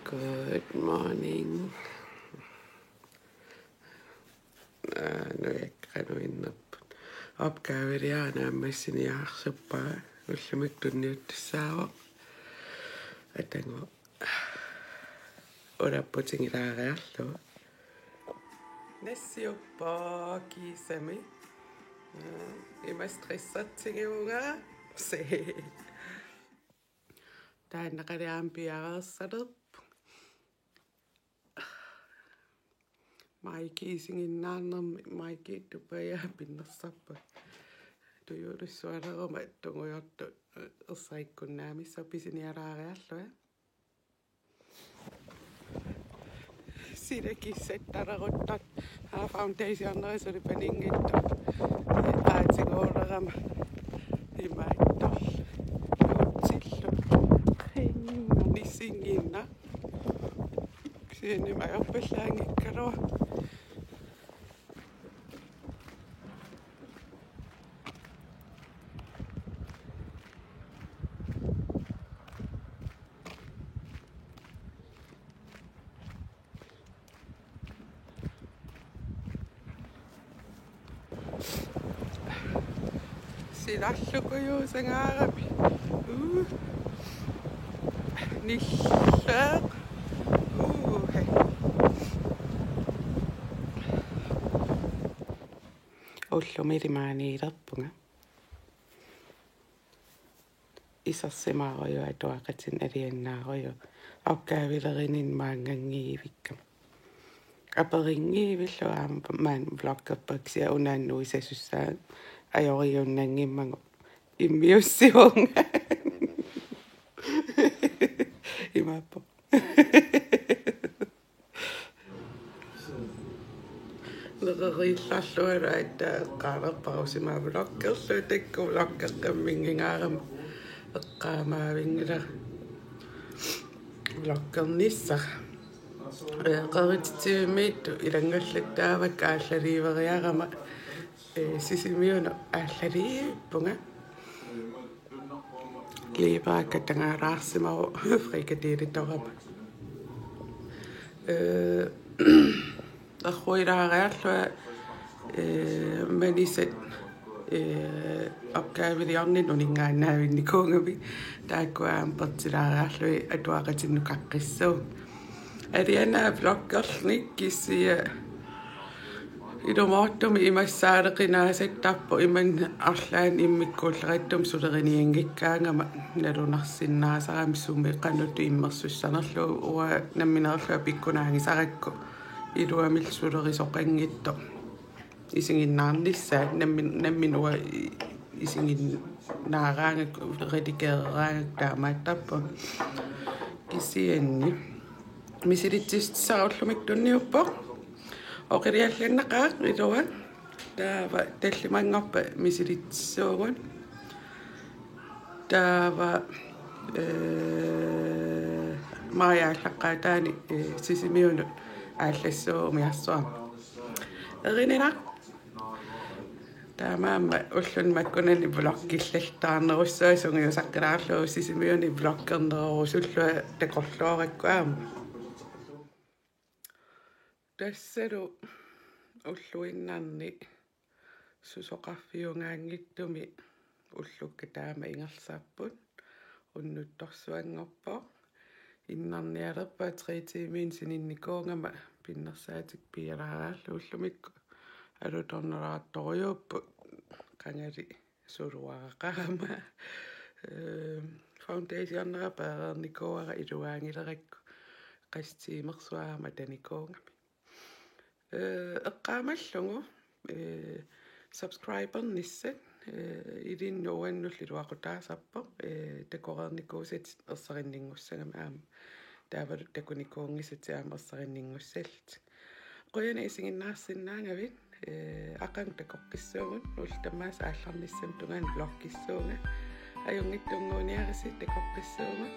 Good morning. Nu ekkanuinnapпут opgaveriaanaammassiniaarsuppaa ullumikktunniuttassaaво atango ulapputingilaariarlugu nassiuppaa kiisami imastrissatsingiungaa se taannaqaliaampiareersalerp Maikiisinginnaarnermi maikiittupajaa pinnersarpa tuyuulussualeruma tungujortu ersaikkunnaamissa pisinialaariarlua silakissattararutat foundationerisuli aatinguulerama imaittorl nuutsillu nissinginna sinimajorpallaangikkalua silallukujuusangaarami nillaa he ullumilimaaniilerpunga isarsimaaruju atuaqatin aliannaaruju aukkaavilerinin maangangiivikka aperingiivillu aama maan bloggerpaksia unaannuisassussaa ajoriunnangimmangu immiussiunga imappo lereriillarluala qaaqerparusimaa bloggerlu takku bloggerqammingingaarama eqqaamaavingila bloggernisser qarititivimittu ilangallattaavak aallaliiveriarama sisimiunu aallaliippunga liivaakka tangaaraarsimaru frikadilitorama erruilaariarlua manisat opgaviliornin uningaannaavинникуунгами тааккуаампертилаариарлуи атуақатиннукаққиссуу алианаа блоггерник киссия идомааттуми имассаалеқинаасаттарпу иман арлаан иммиккууллериттум сулерiniangikkaangama налунарсиннаасарами сумеққануту иммерсуссанерлуу уа намминерлуа пиккунаангисаракку илуамил сулерисоқангитто исигиннаарнissaat намминуа исигиннаараангак редикеераангак таамааттарпу кисианни мисилитсиссаруллумик тунниуппо оқилиалланнақаа илуа таава таллимангорпа мисилитсуугун таава мариааллаққаатаани сисимиуну ааллассуумиарсуам эринина таамаама уллун маккунани блоккиллалтаарнеруссуасунгиусаққилаарлуу сисимиуни блоккернерусуллуа такорлуараккуаама тассалу уллуиннарни сусоқарфиунгаангиттуми уллукка таама ингерсааппут уннутторсуангорпо иннарниалерпа 3 тимин сининникуунгама пиннерсаатик пиалаарааллу уллумикку алуторнераатторюуппу қангали сулуарақаама фаундейшнера паарникууара илуаангилеракку қастиимерсуаама таникуунгами эққаамаллугу subscriber ниссат илиннуаннуллилуақутаасарпо такорерникуусат ерсариннингуссагама аама таавалу такуникуунгисатиаама ерсариннингуссаллит qoyana isingиннаарсиннаангавит ақан такоққиссуугун ултамаас аалларниссам тугаан блогкиссуунга аюнгиттунгууниариси такоққиссуугун